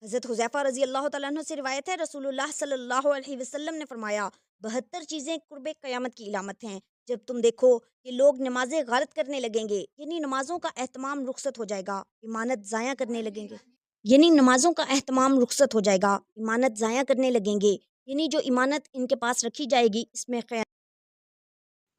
حضرت حذیفہ رضی اللہ تعالیٰ عنہ سے روایت ہے، رسول اللہ صلی اللہ علیہ وسلم نے فرمایا 72 چیزیں قرب قیامت کی علامت ہیں۔ جب تم دیکھو کہ لوگ نمازیں غارت کرنے لگیں گے، یعنی نمازوں کا اہتمام رخصت ہو جائے گا، ایمانت ضائع کرنے لگیں گے، یعنی نمازوں کا اہتمام رخصت ہو جائے گا، ایمانت ضائع کرنے لگیں گے، یعنی جو ایمانت ان کے پاس رکھی جائے گی اس میں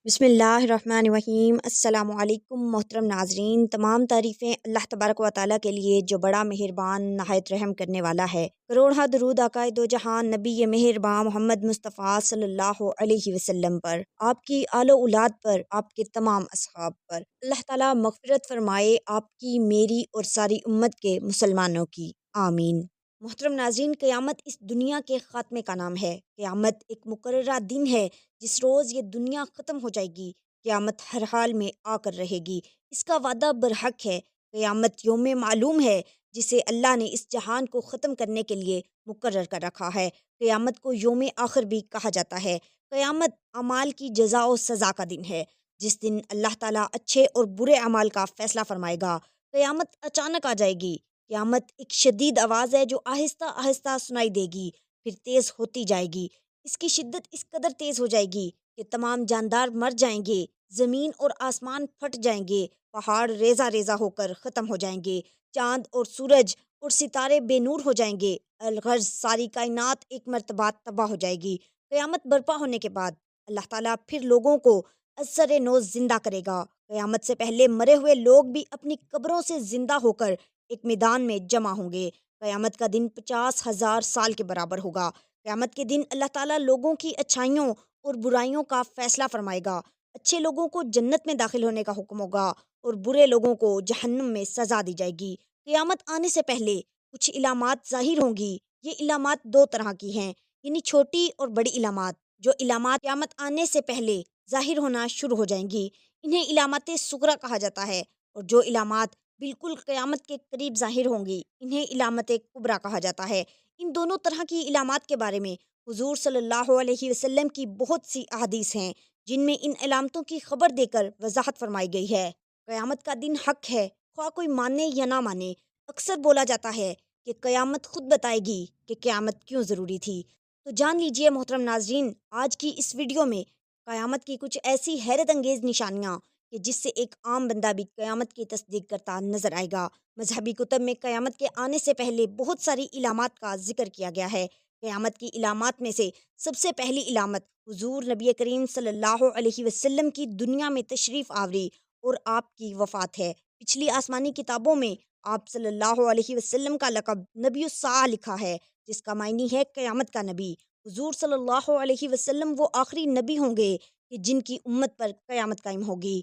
بسم اللہ الرحمن الرحیم۔ السلام علیکم محترم ناظرین، تمام تعریفیں اللہ تبارک و تعالیٰ کے لیے جو بڑا مہربان نہایت رحم کرنے والا ہے۔ کروڑہ درود آقائے دو جہان نبی مہرباں محمد مصطفیٰ صلی اللہ علیہ وسلم پر، آپ کی آل و اولاد پر، آپ کے تمام اصحاب پر اللہ تعالیٰ مغفرت فرمائے، آپ کی، میری اور ساری امت کے مسلمانوں کی، آمین۔ محترم ناظرین، قیامت اس دنیا کے خاتمے کا نام ہے۔ قیامت ایک مقررہ دن ہے جس روز یہ دنیا ختم ہو جائے گی۔ قیامت ہر حال میں آ کر رہے گی، اس کا وعدہ برحق ہے۔ قیامت یوم معلوم ہے جسے اللہ نے اس جہان کو ختم کرنے کے لیے مقرر کر رکھا ہے۔ قیامت کو یوم آخر بھی کہا جاتا ہے۔ قیامت اعمال کی جزا و سزا کا دن ہے، جس دن اللہ تعالیٰ اچھے اور برے اعمال کا فیصلہ فرمائے گا۔ قیامت اچانک آ جائے گی۔ قیامت ایک شدید آواز ہے جو آہستہ آہستہ سنائی دے گی، پھر تیز ہوتی جائے گی۔ اس کی شدت اس قدر تیز ہو جائے گی کہ تمام جاندار مر جائیں گے، زمین اور آسمان پھٹ جائیں گے، پہاڑ ریزہ ریزہ ہو کر ختم ہو جائیں گے، چاند اور سورج اور ستارے بے نور ہو جائیں گے، الغرض ساری کائنات ایک مرتبہ تباہ ہو جائے گی۔ قیامت برپا ہونے کے بعد اللہ تعالیٰ پھر لوگوں کو ازسر نو زندہ کرے گا۔ قیامت سے پہلے مرے ہوئے لوگ بھی اپنی قبروں سے زندہ ہو کر ایک میدان میں جمع ہوں گے۔ قیامت کا دن 50,000 سال کے برابر ہوگا۔ قیامت کے دن اللہ تعالیٰ لوگوں کی اچھائیوں اور برائیوں کا فیصلہ فرمائے گا۔ اچھے لوگوں کو جنت میں داخل ہونے کا حکم ہوگا اور برے لوگوں کو جہنم میں سزا دی جائے گی۔ قیامت آنے سے پہلے کچھ علامات ظاہر ہوں گی۔ یہ علامات دو طرح کی ہیں، یعنی چھوٹی اور بڑی علامات۔ جو علامات قیامت آنے سے پہلے ظاہر ہونا شروع ہو جائیں گی انہیں علامات صغریٰ کہا جاتا ہے، اور جو علامات بالکل قیامت کے قریب ظاہر ہوں گی انہیں علامت کبریٰ کہا جاتا ہے۔ ان دونوں طرح کی علامات کے بارے میں حضور صلی اللہ علیہ وسلم کی بہت سی احادیث ہیں جن میں ان علامتوں کی خبر دے کر وضاحت فرمائی گئی ہے۔ قیامت کا دن حق ہے، خواہ کوئی مانے یا نہ مانے۔ اکثر بولا جاتا ہے کہ قیامت خود بتائے گی کہ قیامت کیوں ضروری تھی۔ تو جان لیجئے محترم ناظرین، آج کی اس ویڈیو میں قیامت کی کچھ ایسی حیرت انگیز نشانیاں کہ جس سے ایک عام بندہ بھی قیامت کی تصدیق کرتا نظر آئے گا۔ مذہبی کتب میں قیامت کے آنے سے پہلے بہت ساری علامات کا ذکر کیا گیا ہے۔ قیامت کی علامات میں سے سب سے پہلی علامت حضور نبی کریم صلی اللہ علیہ وسلم کی دنیا میں تشریف آوری اور آپ کی وفات ہے۔ پچھلی آسمانی کتابوں میں آپ صلی اللہ علیہ وسلم کا لقب نبی الساعہ لکھا ہے، جس کا معنی ہے قیامت کا نبی۔ حضور صلی اللہ علیہ وسلم وہ آخری نبی ہوں گے کہ جن کی امت پر قیامت قائم ہوگی۔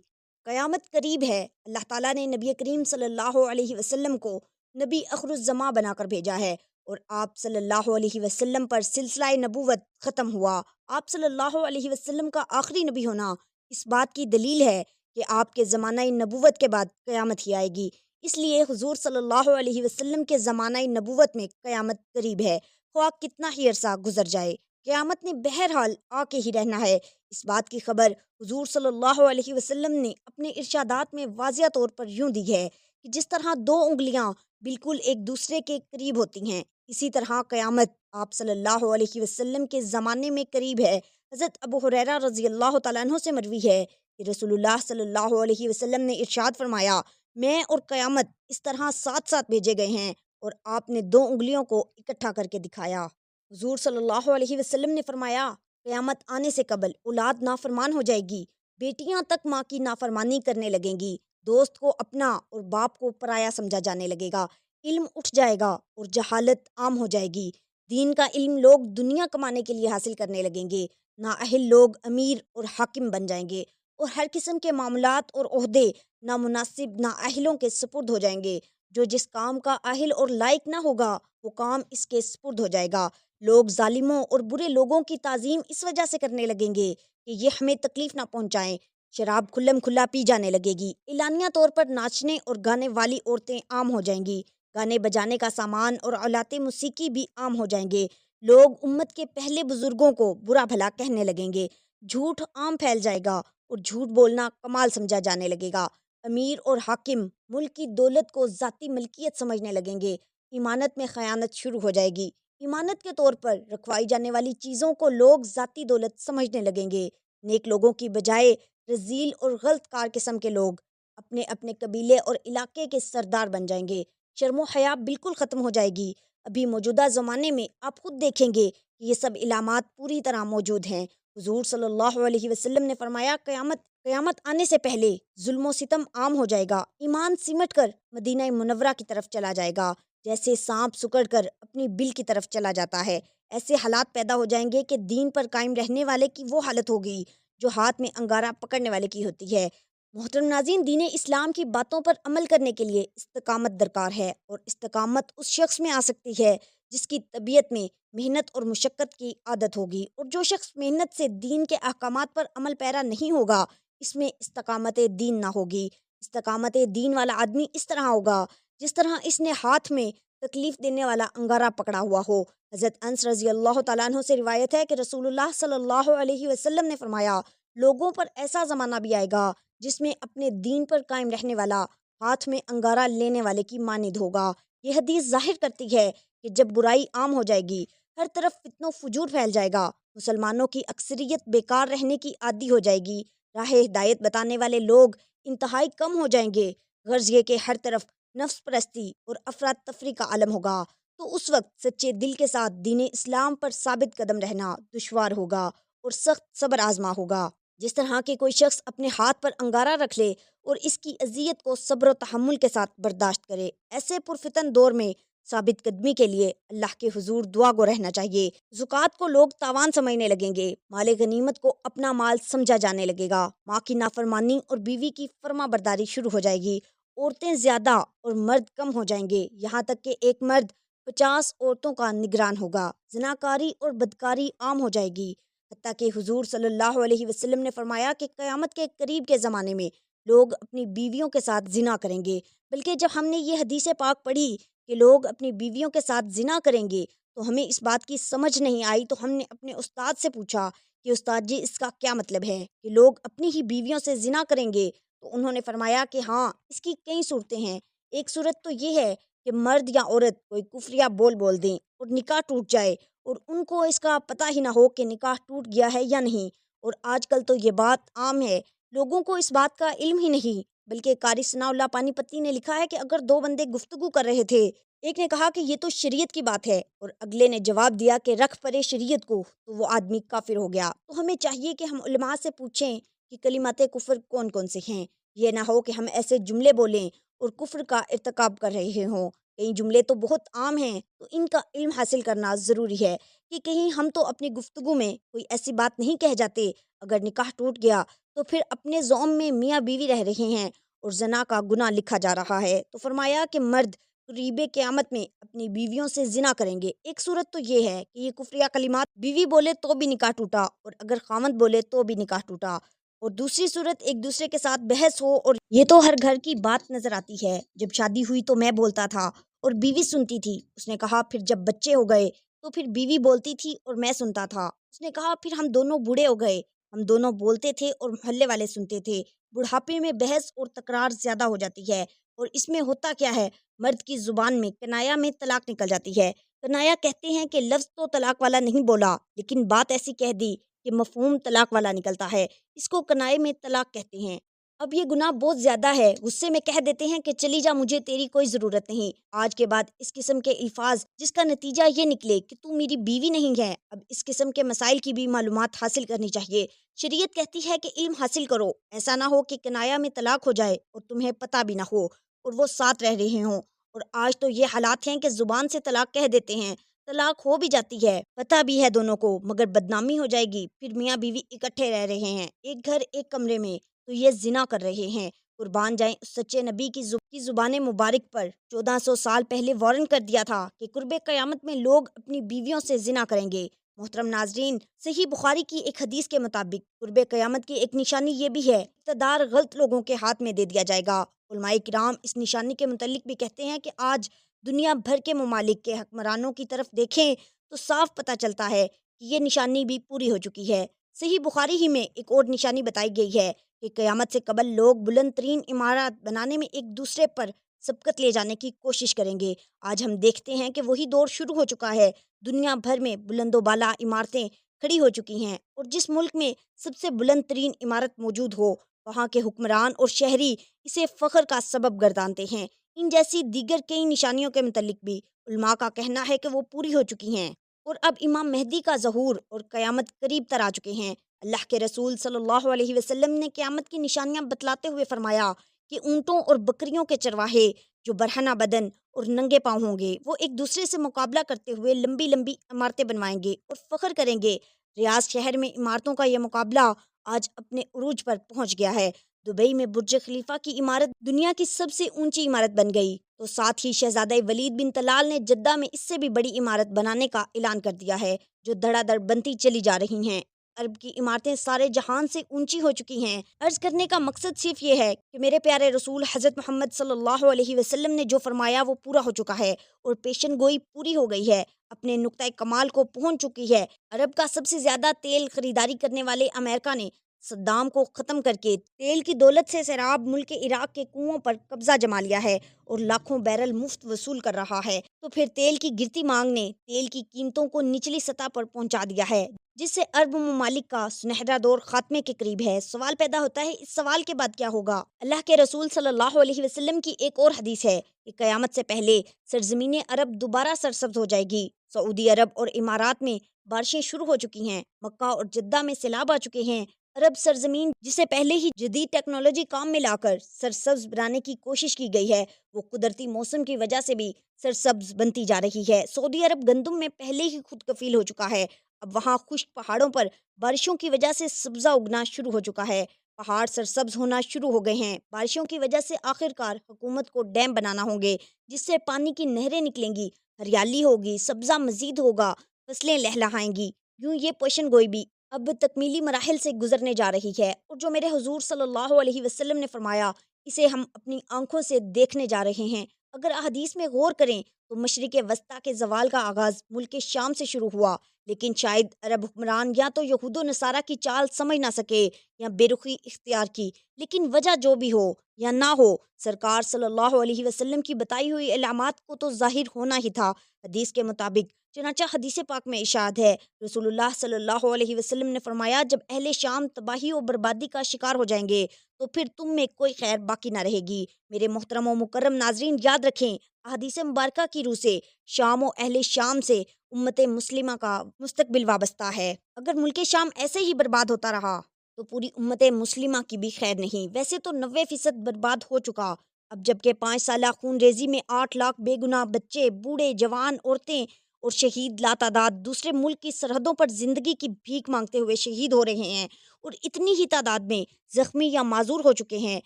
قیامت قریب ہے۔ اللہ تعالیٰ نے نبی کریم صلی اللہ علیہ وسلم کو نبی آخر الزماں بنا کر بھیجا ہے، اور آپ صلی اللہ علیہ وسلم پر سلسلہ نبوت ختم ہوا۔ آپ صلی اللہ علیہ وسلم کا آخری نبی ہونا اس بات کی دلیل ہے کہ آپ کے زمانہ نبوت کے بعد قیامت ہی آئے گی۔ اس لیے حضور صلی اللہ علیہ وسلم کے زمانہ نبوت میں قیامت قریب ہے، خواہ کتنا ہی عرصہ گزر جائے۔ قیامت نے بہرحال آ کے ہی رہنا ہے۔ اس بات کی خبر حضور صلی اللہ علیہ وسلم نے اپنے ارشادات میں واضح طور پر یوں دی ہے کہ جس طرح دو انگلیاں بالکل ایک دوسرے کے قریب ہوتی ہیں، اسی طرح قیامت آپ صلی اللہ علیہ وسلم کے زمانے میں قریب ہے۔ حضرت ابو ہریرہ رضی اللہ تعالیٰ عنہ سے مروی ہے کہ رسول اللہ صلی اللہ علیہ وسلم نے ارشاد فرمایا، میں اور قیامت اس طرح ساتھ ساتھ بھیجے گئے ہیں، اور آپ نے دو انگلیوں کو اکٹھا کر کے دکھایا۔ حضور صلی اللہ علیہ وسلم نے فرمایا، قیامت آنے سے قبل اولاد نافرمان ہو جائے گی، بیٹیاں تک ماں کی نافرمانی کرنے لگیں گی، دوست کو اپنا اور باپ کو پرایا سمجھا جانے لگے گا، علم اٹھ جائے گا اور جہالت عام ہو جائے گی، دین کا علم لوگ دنیا کمانے کے لیے حاصل کرنے لگیں گے، نااہل لوگ امیر اور حاکم بن جائیں گے، اور ہر قسم کے معاملات اور عہدے نامناسب نااہلوں کے سپرد ہو جائیں گے۔ جو جس کام کا اہل اور لائق نہ ہوگا وہ کام اس کے سپرد ہو جائے گا۔ لوگ ظالموں اور برے لوگوں کی تعظیم اس وجہ سے کرنے لگیں گے کہ یہ ہمیں تکلیف نہ پہنچائیں۔ شراب کھلم کھلا پی جانے لگے گی، اعلانیہ طور پر ناچنے اور گانے والی عورتیں عام ہو جائیں گی، گانے بجانے کا سامان اور آلات موسیقی بھی عام ہو جائیں گے، لوگ امت کے پہلے بزرگوں کو برا بھلا کہنے لگیں گے، جھوٹ عام پھیل جائے گا اور جھوٹ بولنا کمال سمجھا جانے لگے گا، امیر اور حاکم ملک کی دولت کو ذاتی ملکیت سمجھنے لگیں گے، ایمانت میں خیانت شروع ہو جائے گی۔ ایمانت کے طور پر رکھوائی جانے والی چیزوں کو لوگ ذاتی دولت سمجھنے لگیں گے۔ نیک لوگوں کی بجائے رذیل اور غلط کار قسم کے لوگ اپنے اپنے قبیلے اور علاقے کے سردار بن جائیں گے۔ شرم و حیا بالکل ختم ہو جائے گی۔ ابھی موجودہ زمانے میں آپ خود دیکھیں گے کہ یہ سب علامات پوری طرح موجود ہیں۔ حضور صلی اللہ علیہ وسلم نے فرمایا قیامت آنے سے پہلے ظلم و ستم عام ہو جائے گا۔ ایمان سمٹ کر مدینہ منورہ کی طرف چلا جائے گا، جیسے سانپ سکڑ کر اپنی بل کی طرف چلا جاتا ہے۔ ایسے حالات پیدا ہو جائیں گے کہ دین پر قائم رہنے والے کی وہ حالت ہوگی جو ہاتھ میں انگارہ پکڑنے والے کی ہوتی ہے۔ محترم ناظرین، دین اسلام کی باتوں پر عمل کرنے کے لیے استقامت درکار ہے، اور استقامت اس شخص میں آ سکتی ہے جس کی طبیعت میں محنت اور مشقت کی عادت ہوگی، اور جو شخص محنت سے دین کے احکامات پر عمل پیرا نہیں ہوگا، اس میں استقامت دین نہ ہوگی۔ استقامت دین والا آدمی اس طرح ہوگا جس طرح اس نے ہاتھ میں تکلیف دینے والا انگارہ پکڑا ہوا ہو۔ حضرت انس رضی اللہ تعالیٰ عنہ سے روایت ہے کہ رسول اللہ صلی اللہ علیہ وسلم نے فرمایا، لوگوں پر ایسا زمانہ بھی آئے گا جس میں اپنے دین پر قائم رہنے والا ہاتھ میں انگارہ لینے والے کی مانند ہوگا۔ یہ حدیث ظاہر کرتی ہے کہ جب برائی عام ہو جائے گی، ہر طرف فتن و فجور پھیل جائے گا، مسلمانوں کی اکثریت بیکار رہنے کی عادی ہو جائے گی، راہ ہدایت بتانے والے لوگ انتہائی کم ہو جائیں گے، غرض یہ کہ ہر طرف نفس پرستی اور افراد کا عالم ہوگا، تو اس وقت سچے دل کے ساتھ دین اسلام پر ثابت قدم رہنا دشوار ہوگا اور سخت صبر آزما ہوگا۔ جس طرح کہ کوئی شخص اپنے ہاتھ پر انگارہ رکھ لے اور اس کی اذیت کو صبر و تحمل کے ساتھ برداشت کرے، ایسے پرفتن دور میں ثابت قدمی کے لیے اللہ کے حضور دعا گو رہنا چاہیے۔ زکوٰۃ کو لوگ تاوان سمجھنے لگیں گے، مال غنیمت کو اپنا مال سمجھا جانے لگے گا، ماں کی نافرمانی اور بیوی کی فرما برداری شروع ہو جائے گی، عورتیں زیادہ اور مرد کم ہو جائیں گے، یہاں تک کہ ایک مرد 50 عورتوں کا نگران ہوگا، زناکاری اور بدکاری عام ہو جائے گی، حتیٰ کہ حضور صلی اللہ علیہ وسلم نے فرمایا کہ قیامت کے قریب کے زمانے میں لوگ اپنی بیویوں کے ساتھ زنا کریں گے۔ بلکہ جب ہم نے یہ حدیث پاک پڑھی کہ لوگ اپنی بیویوں کے ساتھ زنا کریں گے تو ہمیں اس بات کی سمجھ نہیں آئی، تو ہم نے اپنے استاد سے پوچھا کہ استاد جی اس کا کیا مطلب ہے کہ لوگ اپنی ہی بیویوں سے زنا کریں گے؟ تو انہوں نے فرمایا کہ ہاں، اس کی کئی صورتیں ہیں۔ ایک صورت تو یہ ہے کہ مرد یا عورت کوئی کفریہ بول دیں اور نکاح ٹوٹ جائے، اور ان کو اس کا پتہ ہی نہ ہو کہ نکاح ٹوٹ گیا ہے یا نہیں۔ اور آج کل تو یہ بات عام ہے، لوگوں کو اس بات کا علم ہی نہیں، بلکہ قاری ثناء اللہ پانی پتی نے لکھا ہے کہ اگر دو بندے گفتگو کر رہے تھے، ایک نے کہا کہ یہ تو شریعت کی بات ہے، اور اگلے نے جواب دیا کہ رکھ پرے شریعت کو، تو وہ آدمی کافر ہو گیا۔ تو ہمیں چاہیے کہ ہم علماء سے پوچھیں کہ کلمات کفر کون کون سے ہیں، یہ نہ ہو کہ ہم ایسے جملے بولیں اور کفر کا ارتکاب کر رہے ہوں۔ کئی جملے تو بہت عام ہیں، تو ان کا علم حاصل کرنا ضروری ہے کہ کہیں ہم تو اپنی گفتگو میں کوئی ایسی بات نہیں کہہ جاتے، اگر نکاح ٹوٹ گیا تو پھر اپنے زوم میں میاں بیوی رہ رہے ہیں اور زنا کا گناہ لکھا جا رہا ہے۔ تو فرمایا کہ مرد قریب قیامت میں اپنی بیویوں سے زنا کریں گے۔ ایک صورت تو یہ ہے کہ یہ کفریہ کلمات بیوی بولے تو بھی نکاح ٹوٹا، اور اگر خامد بولے تو بھی نکاح ٹوٹا، اور دوسری صورت ایک دوسرے کے ساتھ بحث ہو، اور یہ تو ہر گھر کی بات نظر آتی ہے۔ جب شادی ہوئی تو میں بولتا تھا اور بیوی سنتی تھی، اس نے کہا پھر جب بچے ہو گئے تو پھر بیوی بولتی تھی اور میں سنتا تھا، اس نے کہا پھر ہم دونوں بوڑھے ہو گئے، ہم دونوں بولتے تھے اور محلے والے سنتے تھے۔ بڑھاپے میں بحث اور تکرار زیادہ ہو جاتی ہے، اور اس میں ہوتا کیا ہے، مرد کی زبان میں کنایا میں طلاق نکل جاتی ہے۔ کنایا کہتے ہیں کہ لفظ تو طلاق والا نہیں بولا، لیکن بات ایسی کہہ دی کہ مفہوم طلاق والا نکلتا ہے، اس کو کنائے میں طلاق کہتے ہیں۔ اب یہ گناہ بہت زیادہ ہے، غصے میں کہہ دیتے ہیں کہ چلی جا، مجھے تیری کوئی ضرورت نہیں۔ آج کے بعد اس قسم کے الفاظ جس کا نتیجہ یہ نکلے کہ تو میری بیوی نہیں ہے، اب اس قسم کے مسائل کی بھی معلومات حاصل کرنی چاہیے۔ شریعت کہتی ہے کہ علم حاصل کرو، ایسا نہ ہو کہ کنایا میں طلاق ہو جائے اور تمہیں پتہ بھی نہ ہو اور وہ ساتھ رہ رہے ہوں۔ اور آج تو یہ حالات ہیں کہ زبان سے طلاق کہہ دیتے ہیں، طلاق ہو بھی جاتی ہے، پتہ بھی ہے دونوں کو، مگر بدنامی ہو جائے گی، پھر میاں بیوی اکٹھے رہ رہے ہیں ایک گھر ایک کمرے میں، تو یہ زنا کر رہے ہیں۔ قربان جائیں اس سچے نبی کی زبان مبارک پر، 1400 سال پہلے وارن کر دیا تھا کہ قرب قیامت میں لوگ اپنی بیویوں سے زنا کریں گے۔ محترم ناظرین، صحیح بخاری کی ایک حدیث کے مطابق قرب قیامت کی ایک نشانی یہ بھی ہے، اقتدار غلط لوگوں کے ہاتھ میں دے دیا جائے گا۔ علماء کرام اس نشانی کے متعلق بھی کہتے ہیں کہ آج دنیا بھر کے ممالک کے حکمرانوں کی طرف دیکھیں تو صاف پتہ چلتا ہے کہ یہ نشانی بھی پوری ہو چکی ہے۔ صحیح بخاری ہی میں ایک اور نشانی بتائی گئی ہے کہ قیامت سے قبل لوگ بلند ترین عمارات بنانے میں ایک دوسرے پر سبقت لے جانے کی کوشش کریں گے۔ آج ہم دیکھتے ہیں کہ وہی دور شروع ہو چکا ہے۔ دنیا بھر میں بلند و بالا عمارتیں کھڑی ہو چکی ہیں، اور جس ملک میں سب سے بلند ترین عمارت موجود ہو، وہاں کے حکمران اور شہری اسے فخر کا سبب گردانتے ہیں۔ ان جیسی دیگر کئی نشانیوں کے متعلق بھی علماء کا کہنا ہے کہ وہ پوری ہو چکی ہیں، اور اب امام مہدی کا ظہور اور قیامت قریب تر آ چکے ہیں۔ اللہ کے رسول صلی اللہ علیہ وسلم نے قیامت کی نشانیاں بتلاتے ہوئے فرمایا کہ اونٹوں اور بکریوں کے چرواہے جو برہنہ بدن اور ننگے پاؤں ہوں گے، وہ ایک دوسرے سے مقابلہ کرتے ہوئے لمبی لمبی عمارتیں بنوائیں گے اور فخر کریں گے۔ ریاض شہر میں عمارتوں کا یہ مقابلہ آج اپنے عروج پر پہنچ گیا ہے۔ دبئی میں برج خلیفہ کی عمارت دنیا کی سب سے اونچی عمارت بن گئی، تو ساتھ ہی شہزادہ ولید بن طلال نے جدہ میں اس سے بھی بڑی عمارت بنانے کا اعلان کر دیا ہے، جو دھڑا دھڑ بنتی چلی جا رہی ہیں۔ عرب کی عمارتیں سارے جہان سے اونچی ہو چکی ہیں۔ عرض کرنے کا مقصد صرف یہ ہے کہ میرے پیارے رسول حضرت محمد صلی اللہ علیہ وسلم نے جو فرمایا وہ پورا ہو چکا ہے، اور پیشن گوئی پوری ہو گئی ہے، اپنے نقطۂ کمال کو پہنچ چکی ہے۔ عرب کا سب سے زیادہ تیل خریداری کرنے والے امریکہ نے صدام کو ختم کر کے تیل کی دولت سے سیراب ملک عراق کے کنوؤں پر قبضہ جما لیا ہے، اور لاکھوں بیرل مفت وصول کر رہا ہے۔ تو پھر تیل کی گرتی مانگ نے تیل کی قیمتوں کو نچلی سطح پر پہنچا دیا ہے، جس سے عرب ممالک کا سنہرا دور خاتمے کے قریب ہے۔ سوال پیدا ہوتا ہے، اس سوال کے بعد کیا ہوگا؟ اللہ کے رسول صلی اللہ علیہ وسلم کی ایک اور حدیث ہے کہ قیامت سے پہلے سرزمین عرب دوبارہ سرسبز ہو جائے گی۔ سعودی عرب اور امارات میں بارشیں شروع ہو چکی ہیں، مکہ اور جدہ میں سیلاب آ چکے ہیں۔ عرب سرزمین جسے پہلے ہی جدید ٹیکنالوجی کام میں لا کر سرسبز بنانے کی کوشش کی گئی ہے، وہ قدرتی موسم کی وجہ سے بھی سرسبز بنتی جا رہی ہے۔ سعودی عرب گندم میں پہلے ہی خود کفیل ہو چکا ہے۔ اب وہاں خشک پہاڑوں پر بارشوں کی وجہ سے سبزہ اگنا شروع ہو چکا ہے، پہاڑ سرسبز ہونا شروع ہو گئے ہیں۔ بارشوں کی وجہ سے آخرکار حکومت کو ڈیم بنانا ہوں گے، جس سے پانی کی نہریں نکلیں گی، ہریالی ہوگی، سبزہ مزید ہوگا، فصلیں لہلہائیں گی۔ یوں یہ پیشن گوئی بھی اب تکمیلی مراحل سے گزرنے جا رہی ہے، اور جو میرے حضور صلی اللہ علیہ وسلم نے فرمایا، اسے ہم اپنی آنکھوں سے دیکھنے جا رہے ہیں۔ اگر احادیث میں غور کریں تو مشرق وسطیٰ کے زوال کا آغاز ملک شام سے شروع ہوا، لیکن شاید عرب حکمران یا تو یہود و نصارہ کی چال سمجھ نہ سکے یا بے رخی اختیار کی، لیکن وجہ جو بھی ہو یا نہ ہو، سرکار صلی اللہ علیہ وسلم کی بتائی ہوئی علامات کو تو ظاہر ہونا ہی تھا۔ حدیث کے مطابق، چنانچہ حدیث پاک میں ارشاد ہے، رسول اللہ صلی اللہ علیہ وسلم نے فرمایا، جب اہل شام تباہی و بربادی کا شکار ہو جائیں گے تو پھر تم میں کوئی خیر باقی نہ رہے گی۔ میرے محترم و مکرم ناظرین، یاد رکھیں، احادیث مبارکہ کی روح سے شام و اہل شام سے امت مسلمہ کا مستقبل وابستہ ہے۔ اگر ملک شام ایسے ہی برباد ہوتا رہا تو پوری امت مسلمہ کی بھی خیر نہیں۔ ویسے تو 90% برباد ہو چکا، اب جبکہ 5 سالہ خون ریزی میں 8 لاکھ بے گناہ بچے، بوڑھے، جوان، عورتیں اور شہید لاتعداد دوسرے ملک کی سرحدوں پر زندگی کی بھیک مانگتے ہوئے شہید ہو رہے ہیں، اور اتنی ہی تعداد میں زخمی یا معذور ہو چکے ہیں،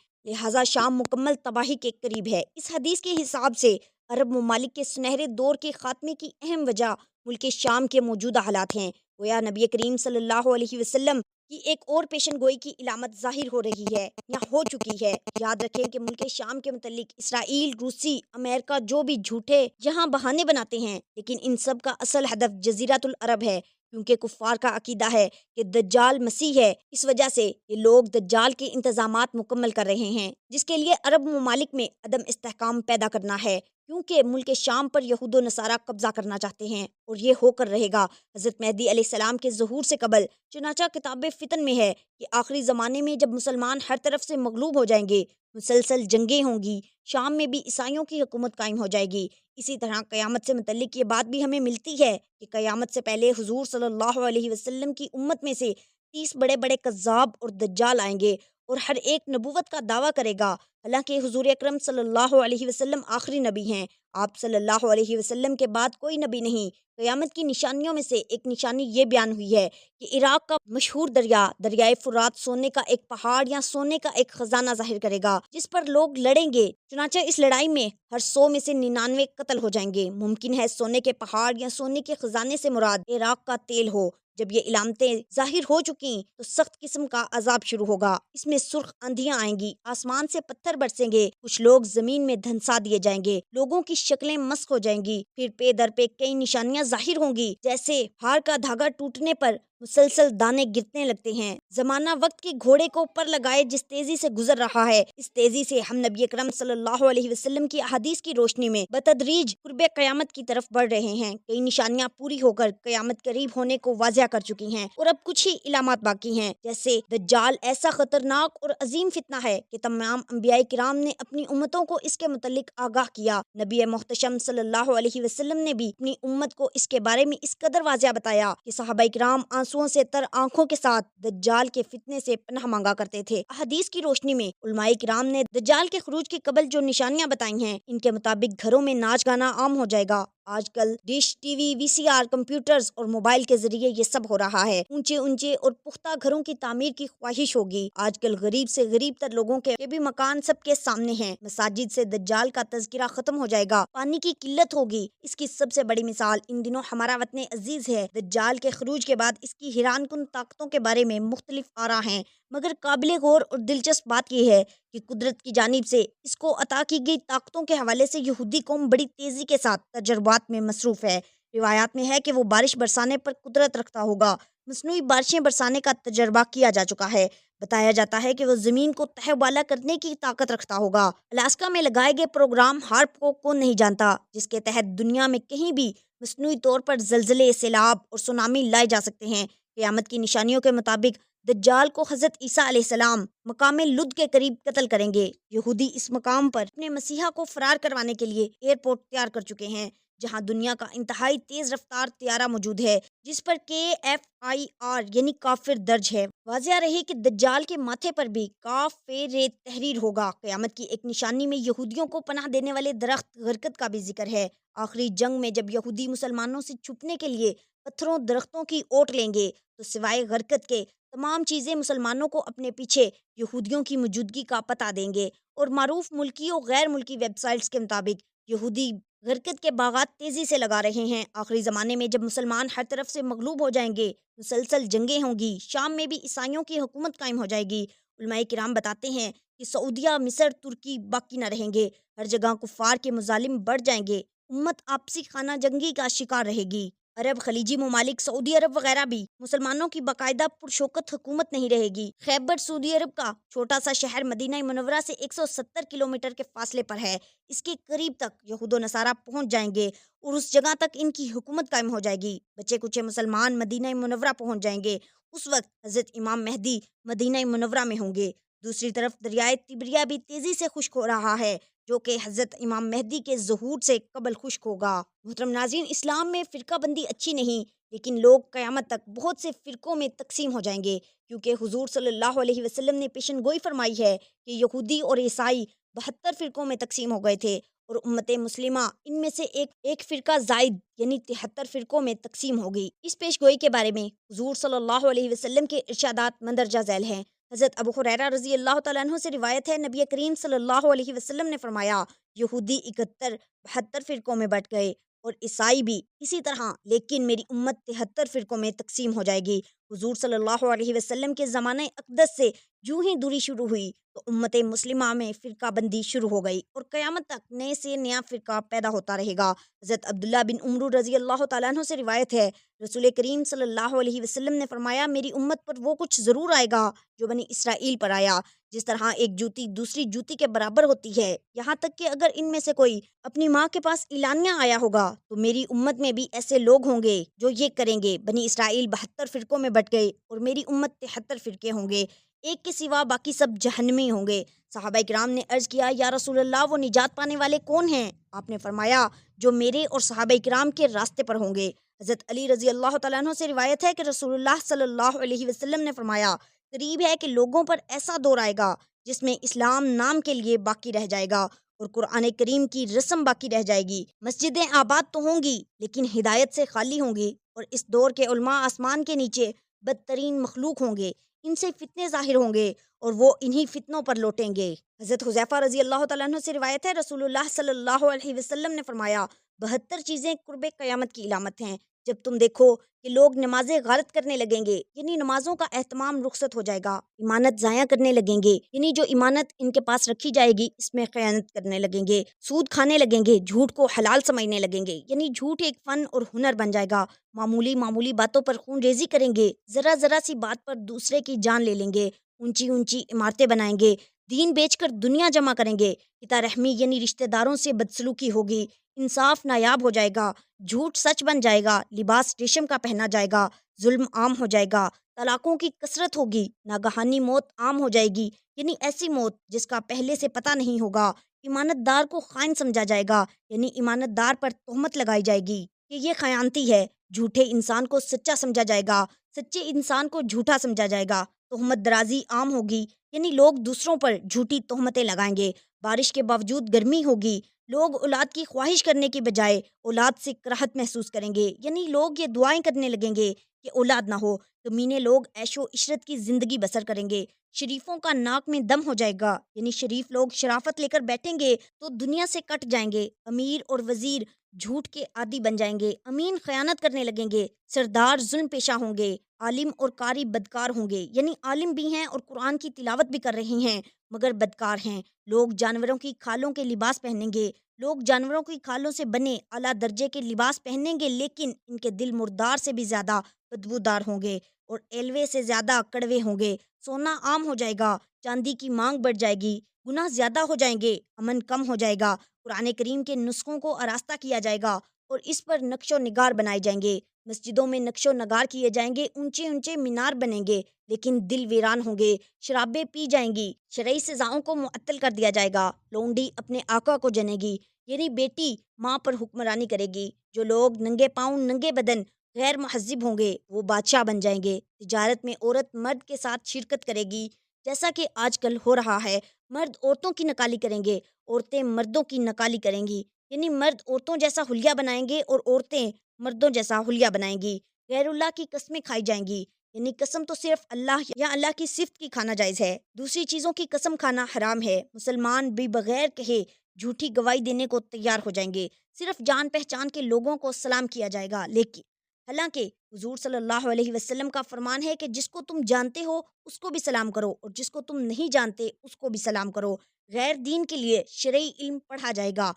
لہٰذا شام مکمل تباہی کے قریب ہے۔ اس حدیث کے حساب سے عرب ممالک کے سنہرے دور کے خاتمے کی اہم وجہ ملک شام کے موجودہ حالات ہیں۔ گویا نبی کریم صلی اللہ علیہ وسلم کی ایک اور پیشن گوئی کی علامت ظاہر ہو رہی ہے یا ہو چکی ہے۔ یاد رکھیں کہ ملک شام کے متعلق اسرائیل، روسی، امریکہ جو بھی جھوٹے یہاں بہانے بناتے ہیں، لیکن ان سب کا اصل ہدف جزیرۃ العرب ہے، کیونکہ کفار کا عقیدہ ہے کہ دجال مسیح ہے۔ اس وجہ سے یہ لوگ دجال کے انتظامات مکمل کر رہے ہیں، جس کے لیے عرب ممالک میں عدم استحکام پیدا کرنا ہے، کیونکہ ملک شام پر یہود و نصارہ قبضہ کرنا چاہتے ہیں، اور یہ ہو کر رہے گا حضرت مہدی علیہ السلام کے ظہور سے قبل۔ چنانچہ کتاب فتن میں ہے کہ آخری زمانے میں جب مسلمان ہر طرف سے مغلوب ہو جائیں گے، مسلسل جنگیں ہوں گی، شام میں بھی عیسائیوں کی حکومت قائم ہو جائے گی۔ اسی طرح قیامت سے متعلق یہ بات بھی ہمیں ملتی ہے کہ قیامت سے پہلے حضور صلی اللہ علیہ وسلم کی امت میں سے 30 بڑے بڑے کذاب اور دجال آئیں گے، اور ہر ایک نبوت کا دعویٰ کرے گا، حالانکہ حضور اکرم صلی اللہ علیہ وسلم آخری نبی ہیں۔ آپ صلی اللہ علیہ وسلم کے بعد کوئی نبی نہیں۔ قیامت کی نشانیوں میں سے ایک نشانی یہ بیان ہوئی ہے کہ عراق کا مشہور دریائے فرات سونے کا ایک پہاڑ یا سونے کا ایک خزانہ ظاہر کرے گا، جس پر لوگ لڑیں گے، چنانچہ اس لڑائی میں ہر 100 میں سے 99 قتل ہو جائیں گے۔ ممکن ہے سونے کے پہاڑ یا سونے کے خزانے سے مراد عراق کا تیل ہو۔ جب یہ علامتیں ظاہر ہو چکیں تو سخت قسم کا عذاب شروع ہوگا۔ اس میں سرخ آندھیاں آئیں گی، آسمان سے پتھر برسیں گے، کچھ لوگ زمین میں دھنسا دیے جائیں گے، لوگوں کی شکلیں مسخ ہو جائیں گی، پھر پے در پہ کئی نشانیاں ظاہر ہوں گی، جیسے ہار کا دھاگا ٹوٹنے پر مسلسل دانے گرنے لگتے ہیں۔ زمانہ وقت کے گھوڑے کو پر لگائے جس تیزی سے گزر رہا ہے، اس تیزی سے ہم نبی اکرم صلی اللہ علیہ وسلم کی احادیث کی روشنی میں بتدریج قرب قیامت کی طرف بڑھ رہے ہیں۔ کئی نشانیاں پوری ہو کر قیامت قریب ہونے کو واضح کر چکی ہیں اور اب کچھ ہی علامات باقی ہیں، جیسے دجال ایسا خطرناک اور عظیم فتنہ ہے کہ تمام انبیاء کرام نے اپنی امتوں کو اس کے متعلق آگاہ کیا۔ نبی محتشم صلی اللہ علیہ وسلم نے بھی اپنی امت کو اس کے بارے میں اس قدر واضح بتایا کہ صحابہ کرام آنسوؤں سے تر آنکھوں کے ساتھ دجال کے فتنے سے پناہ مانگا کرتے تھے۔ احادیث کی روشنی میں علماء کرام نے دجال کے خروج کے قبل جو نشانیاں بتائی ہیں، ان کے مطابق گھروں میں ناچ گانا عام ہو جائے گا۔ آج کل ڈش، ٹی وی، وی سی آر، کمپیوٹرز اور موبائل کے ذریعے یہ سب ہو رہا ہے۔ اونچے اونچے اور پختہ گھروں کی تعمیر کی خواہش ہوگی۔ آج کل غریب سے غریب تر لوگوں کے بھی مکان سب کے سامنے ہیں۔ مساجد سے دجال کا تذکرہ ختم ہو جائے گا۔ پانی کی قلت ہوگی۔ اس کی سب سے بڑی مثال ان دنوں ہمارا وطن عزیز ہے۔ دجال کے خروج کے بعد اس کی حیران کن طاقتوں کے بارے میں مختلف آراء ہیں، مگر قابل غور اور دلچسپ بات یہ ہے کہ قدرت کی جانب سے اس کو عطا کی گئی طاقتوں کے حوالے سے یہودی قوم بڑی تیزی کے ساتھ تجربات میں مصروف ہے۔ روایات میں ہے کہ وہ بارش برسانے پر قدرت رکھتا ہوگا۔ مصنوعی بارشیں برسانے کا تجربہ کیا جا چکا ہے۔ بتایا جاتا ہے کہ وہ زمین کو تہہ بالا کرنے کی طاقت رکھتا ہوگا۔ الاسکا میں لگائے گئے پروگرام ہارپ کو کون نہیں جانتا، جس کے تحت دنیا میں کہیں بھی مصنوعی طور پر زلزلے، سیلاب اور سونامی لائے جا سکتے ہیں۔ قیامت کی نشانیوں کے مطابق دجال کو حضرت عیسیٰ علیہ السلام مقام لد کے قریب قتل کریں گے۔ یہودی اس مقام پر اپنے مسیحا کو فرار کروانے کے لیے ایئرپورٹ تیار کر چکے ہیں، جہاں دنیا کا انتہائی تیز رفتار طیارہ موجود ہے، جس پر KFIR یعنی کافر درج ہے۔ واضح رہے کہ دجال کے ماتھے پر بھی کاف تحریر ہوگا۔ قیامت کی ایک نشانی میں یہودیوں کو پناہ دینے والے درخت غرقت کا بھی ذکر ہے۔ آخری جنگ میں جب یہودی مسلمانوں سے چھپنے کے لیے پتھروں درختوں کی اوٹ لیں گے تو سوائے غرقت کے تمام چیزیں مسلمانوں کو اپنے پیچھے یہودیوں کی موجودگی کا پتہ دیں گے، اور معروف ملکی اور غیر ملکی ویب سائٹس کے مطابق یہودی غرقت کے باغات تیزی سے لگا رہے ہیں۔ آخری زمانے میں جب مسلمان ہر طرف سے مغلوب ہو جائیں گے، مسلسل جنگیں ہوں گی، شام میں بھی عیسائیوں کی حکومت قائم ہو جائے گی۔ علماء کرام بتاتے ہیں کہ سعودیہ، مصر، ترکی باقی نہ رہیں گے۔ ہر جگہ کفار کے مظالم بڑھ جائیں گے۔ امت آپسی خانہ جنگی کا شکار رہے گی۔ عرب، خلیجی ممالک، سعودی عرب وغیرہ بھی مسلمانوں کی باقاعدہ پرشوکت حکومت نہیں رہے گی۔ خیبر سعودی عرب کا چھوٹا سا شہر مدینہ منورہ سے 170 کلومیٹر کے فاصلے پر ہے۔ اس کے قریب تک یہود و نصارہ پہنچ جائیں گے اور اس جگہ تک ان کی حکومت قائم ہو جائے گی۔ بچے کچے مسلمان مدینہ منورہ پہنچ جائیں گے۔ اس وقت حضرت امام مہدی مدینہ منورہ میں ہوں گے۔ دوسری طرف دریائے تبریہ بھی تیزی سے خشک ہو رہا ہے، جو کہ حضرت امام مہدی کے ظہور سے قبل خشک ہوگا۔ محترم ناظرین، اسلام میں فرقہ بندی اچھی نہیں، لیکن لوگ قیامت تک بہت سے فرقوں میں تقسیم ہو جائیں گے، کیونکہ حضور صلی اللہ علیہ وسلم نے پیشن گوئی فرمائی ہے کہ یہودی اور عیسائی 72 فرقوں میں تقسیم ہو گئے تھے، اور امت مسلمہ ان میں سے ایک فرقہ زائد یعنی 73 فرقوں میں تقسیم ہوگی۔ اس پیش گوئی کے بارے میں حضور صلی اللہ علیہ وسلم کے ارشادات مندرجہ ذیل ہیں۔ حضرت ابو ہریرہ رضی اللہ تعالیٰ عنہ سے روایت ہے، نبی کریم صلی اللہ علیہ وسلم نے فرمایا، یہودی 72 فرقوں میں بٹ گئے اور عیسائی بھی اسی طرح، لیکن میری امت 73 فرقوں میں تقسیم ہو جائے گی۔ حضور صلی اللہ علیہ وسلم کے زمانہ اقدس سے یوں ہی دوری شروع ہوئی تو امت مسلمہ میں فرقہ بندی شروع ہو گئی، اور قیامت تک نئے سے نیا فرقہ پیدا ہوتا رہے گا۔ حضرت عبداللہ بن عمرو رضی اللہ تعالیٰ عنہ سے روایت ہے، رسول کریم صلی اللہ علیہ وسلم نے فرمایا، میری امت پر وہ کچھ ضرور آئے گا جو بنی اسرائیل پر آیا۔ جس طرح ایک جوتی دوسری جوتی کے برابر ہوتی ہے، یہاں تک کہ اگر ان میں سے کوئی اپنی ماں کے پاس اعلانیہ آیا ہوگا تو میری امت میں بھی ایسے لوگ ہوں گے جو یہ کریں گے۔ بنی اسرائیل 72 فرقوں میں بٹ گئے اور میری امت 73 فرقے ہوں گے، ایک کے سوا باقی سب جہنمی ہوں گے۔ صحابہ کرام نے عرض کیا، یا رسول اللہ، وہ نجات پانے والے کون ہیں؟ آپ نے فرمایا، جو میرے اور صحابہ کرام کے راستے پر ہوں گے۔ حضرت علی رضی اللہ تعالیٰ عنہ سے روایت ہے کہ رسول اللہ صلی اللہ علیہ وسلم نے فرمایا، قریب ہے کہ لوگوں پر ایسا دور آئے گا جس میں اسلام نام کے لیے باقی رہ جائے گا اور قرآن کریم کی رسم باقی رہ جائے گی۔ مسجدیں آباد تو ہوں گی لیکن ہدایت سے خالی ہوں گی، اور اس دور کے علماء آسمان کے نیچے بدترین مخلوق ہوں گے، ان سے فتنے ظاہر ہوں گے اور وہ انہی فتنوں پر لوٹیں گے۔ حضرت حذیفہ رضی اللہ تعالیٰ عنہ سے روایت ہے، رسول اللہ صلی اللہ علیہ وسلم نے فرمایا، 72 چیزیں قرب قیامت کی علامت ہیں، جب تم دیکھو کہ لوگ نمازیں غارت کرنے لگیں گے یعنی نمازوں کا اہتمام رخصت ہو جائے گا، ایمانت ضائع کرنے لگیں گے یعنی جو ایمانت ان کے پاس رکھی جائے گی اس میں خیانت کرنے لگیں گے، سود کھانے لگیں گے، جھوٹ کو حلال سمجھنے لگیں گے یعنی جھوٹ ایک فن اور ہنر بن جائے گا، معمولی باتوں پر خون ریزی کریں گے، ذرا سی بات پر دوسرے کی جان لے لیں گے، اونچی عمارتیں بنائیں گے، دین بیچ کر دنیا جمع کریں گے، پتا رحمی یعنی رشتہ داروں سے بدسلوکی ہوگی، انصاف نایاب ہو جائے گا، جھوٹ سچ بن جائے گا، لباس ریشم کا پہنا جائے گا، ظلم عام ہو جائے گا، طلاقوں کی کثرت ہوگی، ناگہانی موت عام ہو جائے گی یعنی ایسی موت جس کا پہلے سے پتہ نہیں ہوگا، ایمانت دار کو خائن سمجھا جائے گا یعنی ایمانت دار پر تہمت لگائی جائے گی کہ یہ خیانتی ہے، جھوٹے انسان کو سچا سمجھا جائے گا، سچے انسان کو جھوٹا سمجھا جائے گا، تہمت درازی عام ہوگی یعنی لوگ دوسروں پر جھوٹی تہمتیں لگائیں گے، بارش کے باوجود گرمی ہوگی، لوگ اولاد کی خواہش کرنے کی بجائے اولاد سے کراہت محسوس کریں گے یعنی لوگ یہ دعائیں کرنے لگیں گے کہ اولاد نہ ہو، کمینے لوگ عیش و عشرت کی زندگی بسر کریں گے، شریفوں کا ناک میں دم ہو جائے گا یعنی شریف لوگ شرافت لے کر بیٹھیں گے تو دنیا سے کٹ جائیں گے، امیر اور وزیر جھوٹ کے عادی بن جائیں گے، امین خیانت کرنے لگیں گے، سردار ظلم پیشہ ہوں گے، عالم اور قاری بدکار ہوں گے یعنی عالم بھی ہیں اور قرآن کی تلاوت بھی کر رہے ہیں مگر بدکار ہیں، لوگ جانوروں کی کھالوں کے لباس پہنیں گے، لوگ جانوروں کی کھالوں سے بنے اعلیٰ درجے کے لباس پہنیں گے لیکن ان کے دل مردار سے بھی زیادہ بدبودار ہوں گے اور ایلوے سے زیادہ کڑوے ہوں گے، سونا عام ہو جائے گا، چاندی کی مانگ بڑھ جائے گی، گناہ زیادہ ہو جائیں گے، امن کم ہو جائے گا، قرآن کریم کے نسخوں کو آراستہ کیا جائے گا اور اس پر نقش و نگار بنائے جائیں گے، مسجدوں میں نقش و نگار کیے جائیں گے، اونچے مینار بنیں گے لیکن دل ویران ہوں گے، شرابیں پی جائیں گی، شرعی سزاؤں کو معطل کر دیا جائے گا، لونڈی اپنے آقا کو جنے گی یعنی بیٹی ماں پر حکمرانی کرے گی، جو لوگ ننگے پاؤں ننگے بدن غیر مہذب ہوں گے وہ بادشاہ بن جائیں گے، تجارت میں عورت مرد کے ساتھ شرکت کرے گی جیسا کہ آج کل ہو رہا ہے، مرد عورتوں کی نکالی کریں گے، عورتیں مردوں کی نکالی کریں گی یعنی مرد عورتوں جیسا حلیہ بنائیں گے اور عورتیں مردوں جیسا حلیہ بنائیں گی، غیر اللہ کی قسمیں کھائی جائیں گی یعنی قسم تو صرف اللہ یا اللہ کی صفت کی کھانا جائز ہے، دوسری چیزوں کی قسم کھانا حرام ہے، مسلمان بھی بغیر کہے جھوٹی گواہی دینے کو تیار ہو جائیں گے، صرف جان پہچان کے لوگوں کو سلام کیا جائے گا، لیکن حالانکہ حضور صلی اللہ علیہ وسلم کا فرمان ہے کہ جس کو تم جانتے ہو اس کو بھی سلام کرو اور جس کو تم نہیں جانتے اس کو بھی سلام کرو، غیر دین کے لیے شرعی علم پڑھا جائے گا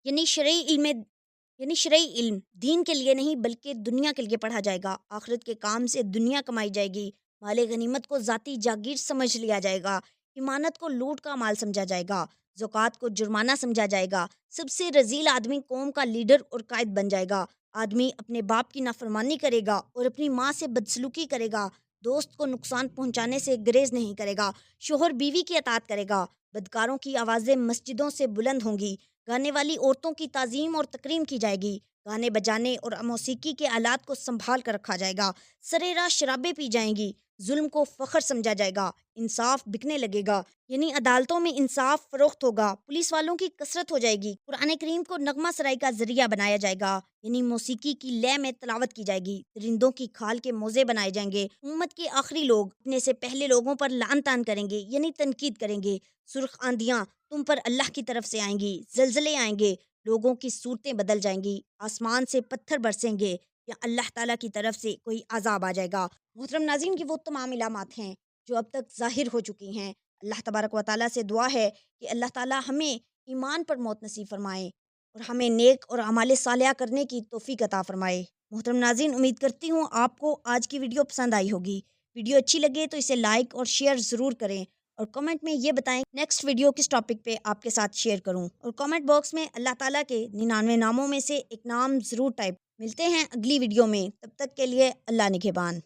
یعنی شرعی علم دین کے لیے نہیں بلکہ دنیا کے لیے پڑھا جائے گا، آخرت کے کام سے دنیا کمائی جائے گی، مال غنیمت کو ذاتی جاگیر سمجھ لیا جائے گا، ایمانت کو لوٹ کا مال سمجھا جائے گا، زکوٰۃ کو جرمانہ سمجھا جائے گا، سب سے رذیل آدمی قوم کا لیڈر اور قائد بن جائے گا، آدمی اپنے باپ کی نافرمانی کرے گا اور اپنی ماں سے بدسلوکی کرے گا، دوست کو نقصان پہنچانے سے گریز نہیں کرے گا، شوہر بیوی کی اطاعت کرے گا، بدکاروں کی آوازیں مسجدوں سے بلند ہوں گی، گانے والی عورتوں کی تعظیم اور تکریم کی جائے گی، گانے بجانے اور موسیقی کے آلات کو سنبھال کر رکھا جائے گا، سرے راہ شرابیں پی جائیں گی، ظلم کو فخر سمجھا جائے گا، انصاف بکنے لگے گا یعنی عدالتوں میں انصاف فروخت ہوگا، پولیس والوں کی کثرت ہو جائے گی، قرآن کریم کو نغمہ سرائی کا ذریعہ بنایا جائے گا یعنی موسیقی کی لے میں تلاوت کی جائے گی، درندوں کی کھال کے موزے بنائے جائیں گے، امت کے آخری لوگ اپنے سے پہلے لوگوں پر لعن طعن کریں گے یعنی تنقید کریں گے، سرخ آندیاں تم پر اللہ کی طرف سے آئیں گی، زلزلے آئیں گے، لوگوں کی صورتیں بدل جائیں گی، آسمان سے پتھر برسیں گے یا اللہ تعالیٰ کی طرف سے کوئی عذاب آ جائے گا۔ محترم ناظرین، کی وہ تمام علامات ہیں جو اب تک ظاہر ہو چکی ہیں، اللہ تبارک و تعالیٰ سے دعا ہے کہ اللہ تعالیٰ ہمیں ایمان پر موت نصیب فرمائے اور ہمیں نیک اور اعمال صالحہ کرنے کی توفیق عطا فرمائے۔ محترم ناظرین، امید کرتی ہوں آپ کو آج کی ویڈیو پسند آئی ہوگی، ویڈیو اچھی لگے تو اسے لائک اور شیئر ضرور کریں اور کمنٹ میں یہ بتائیں نیکسٹ ویڈیو کس ٹاپک پہ آپ کے ساتھ شیئر کروں، اور کمنٹ باکس میں اللہ تعالیٰ کے 99 ناموں میں سے ایک نام ضرور ٹائپ۔ ملتے ہیں اگلی ویڈیو میں، تب تک کے لیے اللہ نگہبان۔